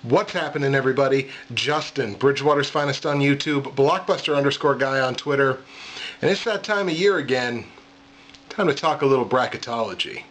What's happening, everybody? Justin, Bridgewater's Finest on YouTube, Blockbuster_guy on Twitter, and it's that time of year again. Time to talk a little bracketology.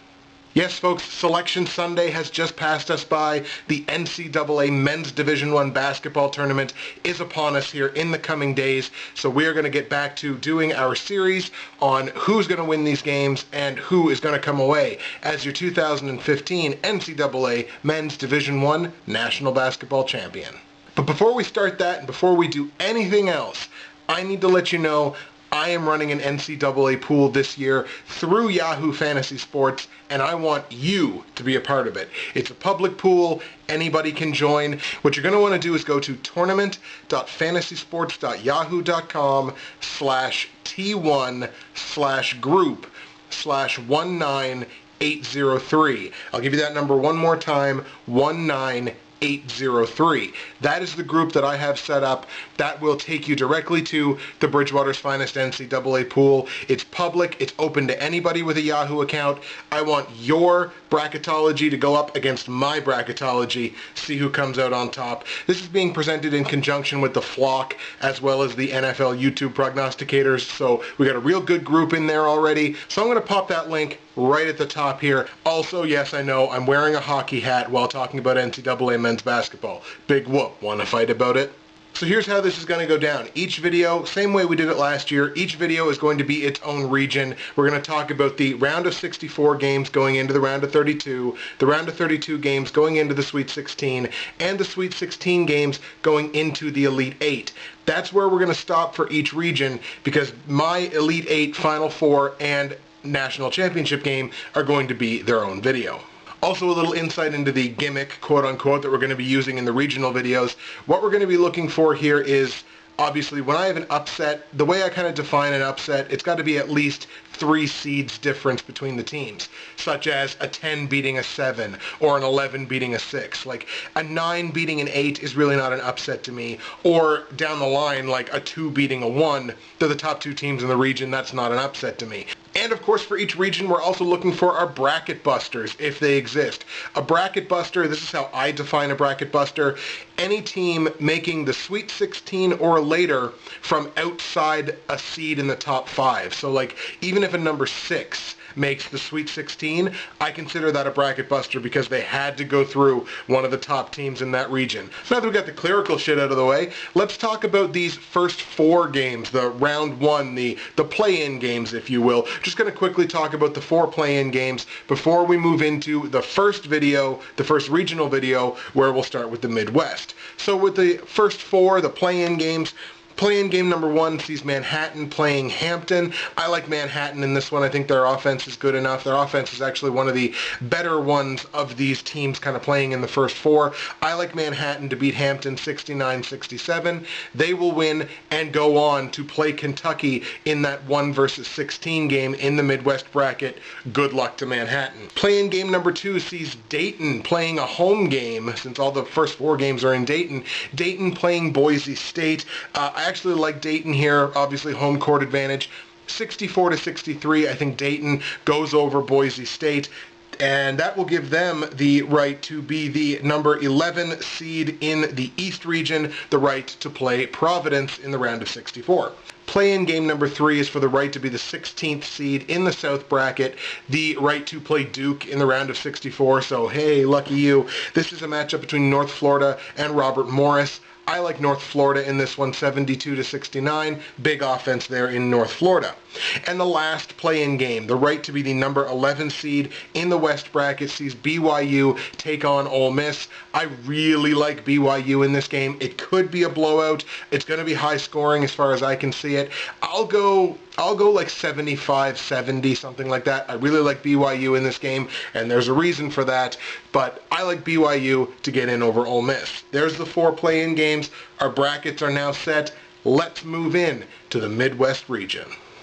Yes, folks, Selection Sunday has just passed us by. The NCAA Men's Division I basketball tournament is upon us here in the coming days, so we are going to get back to doing our series on who's going to win these games and who is going to come away as your 2015 NCAA Men's Division I National Basketball Champion. But before we start that and before we do anything else, I need to let you know I am running an NCAA pool this year through Yahoo Fantasy Sports, and I want you to be a part of it. It's a public pool. Anybody can join. What you're going to want to do is go to tournament.fantasysports.yahoo.com/T1/group/19803. I'll give you that number one more time, 19803. That is the group that I have set up. That will take you directly to the Bridgewater's Finest NCAA pool. It's public. It's open to anybody with a Yahoo account. I want your bracketology to go up against my bracketology. See who comes out on top. This is being presented in conjunction with the Flock as well as the NFL YouTube prognosticators. So we got a real good group in there already. So I'm going to pop that link right at the top here. Also, yes, I know, I'm wearing a hockey hat while talking about NCAA men's basketball. Big whoop. Want to fight about it? So here's how this is going to go down. Each video, same way we did it last year, each video is going to be its own region. We're going to talk about the round of 64 games going into the round of 32, the round of 32 games going into the Sweet 16, and the Sweet 16 games going into the Elite 8. That's where we're going to stop for each region because my Elite 8, Final Four, and National Championship game are going to be their own video. Also, a little insight into the gimmick, quote-unquote, that we're going to be using in the regional videos. What we're going to be looking for here is, obviously, when I have an upset, the way I kind of define an upset, it's got to be at least 3 seeds difference between the teams, such as a 10 beating a 7 or an 11 beating a 6. Like, a 9 beating an 8 is really not an upset to me. Or, down the line, like a 2 beating a 1. They're the top 2 teams in the region. That's not an upset to me. And of course, for each region, we're also looking for our bracket busters, if they exist. A bracket buster, this is how I define a bracket buster, any team making the Sweet 16 or later from outside a seed in the top 5. So like, even if a number 6 makes the Sweet 16, I consider that a bracket buster because they had to go through one of the top teams in that region. Now that we got the clerical shit out of the way, let's talk about these first 4 games, the round 1, the play-in games, if you will. Just going to quickly talk about the 4 play-in games before we move into the first video, the first regional video, where we'll start with the Midwest. So with the first 4, the play-in games, play-in game number 1 sees Manhattan playing Hampton. I like Manhattan in this one. I think their offense is good enough. Their offense is actually one of the better ones of these teams kind of playing in the first 4. I like Manhattan to beat Hampton 69-67. They will win and go on to play Kentucky in that 1 versus 16 game in the Midwest bracket. Good luck to Manhattan. Play-in game number 2 sees Dayton playing a home game, since all the first 4 games are in Dayton. Dayton playing Boise State. I actually like Dayton here, obviously home court advantage. 64-63, I think Dayton goes over Boise State, and that will give them the right to be the number 11 seed in the East region, the right to play Providence in the round of 64. Play-in game number 3 is for the right to be the 16th seed in the South bracket, the right to play Duke in the round of 64, so hey, lucky you. This is a matchup between North Florida and Robert Morris. I like North Florida in this one, 72-69. Big offense there in North Florida. And the last play-in game, the right to be the number 11 seed in the West bracket, sees BYU take on Ole Miss. I really like BYU in this game. It could be a blowout. It's going to be high scoring as far as I can see it. I'll go like 75-70, something like that. I really like BYU in this game, and there's a reason for that, but I like BYU to get in over Ole Miss. There's the 4 play-in games. Our brackets are now set. Let's move in to the Midwest region.